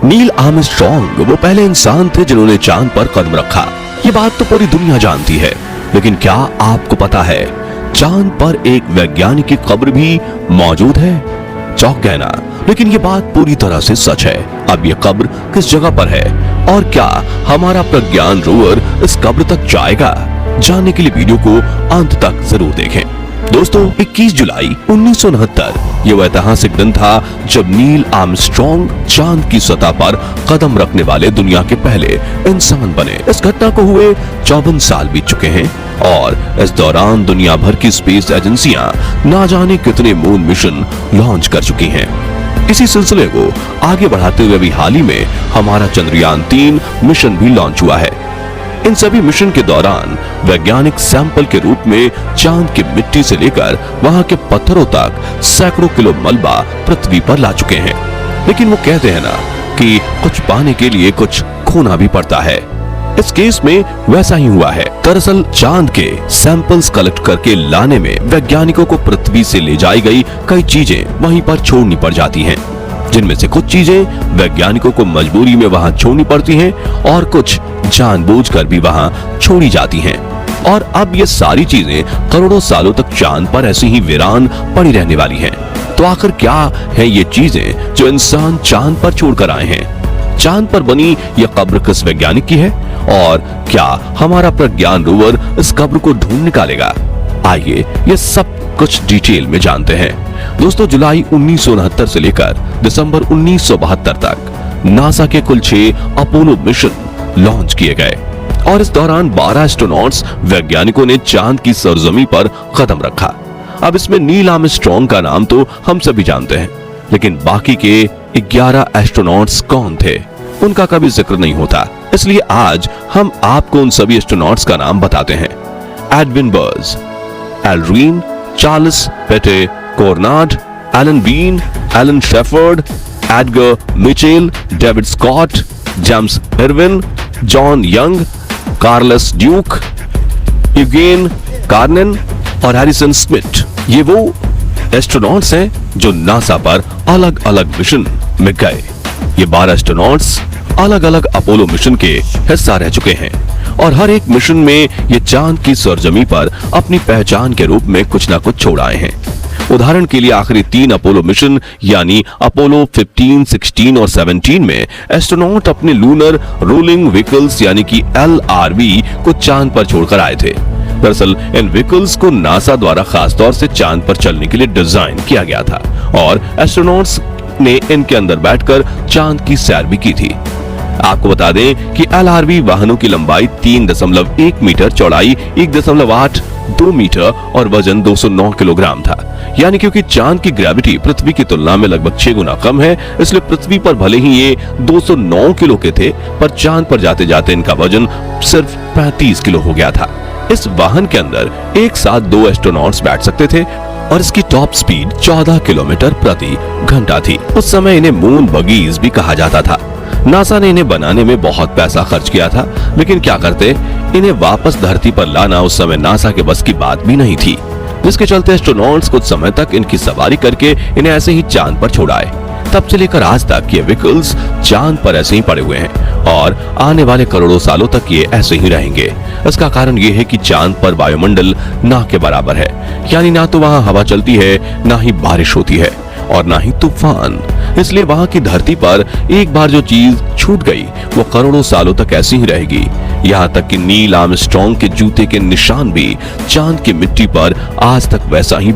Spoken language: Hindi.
नील आर्मस्ट्रॉन्ग वो पहले इंसान थे जिन्होंने चांद पर कदम रखा। ये बात तो पूरी दुनिया जानती है, लेकिन क्या आपको पता है चांद पर एक वैज्ञानिक की कब्र भी मौजूद है? चौंक गए ना? लेकिन ये बात पूरी तरह से सच है। अब ये कब्र किस जगह पर है और क्या हमारा प्रज्ञान रोवर इस कब्र तक जाएगा? जानने के लिए वीडियो को अंत तक जरूर देखें। दोस्तों, 21 जुलाई 1969 ये वह ऐतिहासिक दिन था जब नील आर्मस्ट्रॉन्ग चांद की सतह पर कदम रखने वाले दुनिया के पहले इंसान बने। इस घटना को हुए 54 साल बीत चुके हैं और इस दौरान दुनिया भर की स्पेस एजेंसियां ना जाने कितने मून मिशन लॉन्च कर चुकी हैं। इसी सिलसिले को आगे बढ़ाते हुए अभी हाल ही में हमारा चंद्रयान 3 मिशन भी लॉन्च हुआ है। इन सभी मिशन के दौरान वैज्ञानिक सैंपल के रूप में चांद की मिट्टी से लेकर वहां के पत्थरों तक सैकड़ों किलो मलबा पृथ्वी पर ला चुके हैं। लेकिन वो कहते हैं ना कि कुछ पाने के लिए कुछ खोना भी पड़ता है। इस केस में वैसा ही हुआ है। दरअसल चांद के सैंपल्स कलेक्ट करके लाने में वैज्ञानिकों को पृथ्वी से ले जाई गई कई चीजें वहीं पर छोड़नी पड़ जाती हैं, जिनमें से कुछ चीजें वैज्ञानिकों को मजबूरी में वहां छोड़नी पड़ती हैं और कुछ जानबूझकर भी वहां छोड़ी जाती हैं। और अब ये सारी चीजें करोड़ों सालों तक चांद पर ऐसी ही वीरान पड़ी रहने वाली हैं। तो आखिर क्या है ये चीजें जो इंसान चांद पर छोड़कर आए हैं? चांद पर बनी ये कब्र किस वैज्ञानिक की है और क्या हमारा प्रज्ञान रोवर इस कब्र को ढूंढ निकालेगा? आइए ये सब कुछ डिटेल में जानते हैं। दोस्तों, जुलाई 1969 से लेकर दिसंबर 1972 तक नासा के कुल 6 अपोलो मिशन लॉन्च किए गए और इस दौरान 12 एस्ट्रोनॉट्स वैज्ञानिकों ने चांद की सरजमी पर कदम रखा। अब इसमें नील आर्मस्ट्रॉन्ग का नाम तो हम सभी जानते हैं, लेकिन बाकी के 11 एस्ट्रोनॉट्स कौन थे उनका कभी जिक्र नहीं होता। इसलिए आज हम आपको उन सभी एस्ट्रोनॉट्स का नाम बताते हैं। एडविन बर्ज, Aldrin, Charles Pete Conrad, Alan Bean, Alan Shepard, Edgar Mitchell, David Scott, James Irwin, John Young, Charles Duke, Eugene Cernan और हैरिसन स्मिथ। ये वो एस्ट्रोनॉट्स हैं जो नासा पर अलग अलग मिशन में गए। ये 12 एस्ट्रोनॉट्स अलग अलग अपोलो मिशन के हिस्सा रह चुके हैं और हर एक मिशन में ये चांद की सरजमी पर अपनी पहचान के रूप में कुछ ना कुछ छोड़ आए हैं। उदाहरण के लिए आखिरी 3 अपोलो मिशन यानी अपोलो 15, 16 और 17 में एस्ट्रोनॉट अपने लूनर रोलिंग व्हीकल्स यानी कि LRV को चांद पर छोड़कर आए थे। दरअसल इन व्हीकल्स को नासा द्वारा खास तौर से चांद पर चलने के लिए डिजाइन किया गया था और एस्ट्रोनॉट्स ने इनके अंदर बैठकर चांद की सैर भी की थी। आपको बता दें कि LRV वाहनों की लंबाई 3.1 मीटर, चौड़ाई 1.82 मीटर और वजन 209 किलोग्राम था। यानी क्योंकि चांद की ग्रेविटी पृथ्वी की तुलना में लगभग 6 गुना कम है, इसलिए पृथ्वी पर भले ही ये 209 किलो के थे, पर चांद पर जाते जाते इनका वजन सिर्फ 35 किलो हो गया था। इस वाहन के अंदर एक साथ 2 एस्ट्रोनॉट्स बैठ सकते थे और इसकी टॉप स्पीड 14 किलोमीटर प्रति घंटा थी। उस समय इन्हें मून बगीज भी कहा जाता था। नासा ने इन्हें बनाने में बहुत पैसा खर्च किया था, लेकिन क्या करते, इन्हें वापस धरती पर लाना उस समय नासा के बस की बात भी नहीं थी, जिसके चलते एस्ट्रोनॉट्स कुछ समय तक इनकी सवारी करके इन्हें ऐसे ही चांद पर छोड़ाए। तब से लेकर आज तक ये व्हीकल्स चांद पर ऐसे ही पड़े हुए हैं और आने वाले करोड़ों सालों तक ये ऐसे ही रहेंगे। इसका कारण ये है कि चांद पर वायुमंडल ना के बराबर है, यानी ना तो वहां हवा चलती है, ना ही बारिश होती है और ना ही तूफान। इसलिए वहां की धरती पर एक बार जो चीज छूट गई वो करोड़ों सालों तक ऐसी ही रहेगी। यहाँ तक कि नील आर्मस्ट्रॉन्ग के जूते के निशान भी चांद की मिट्टी पर आज तक वैसा ही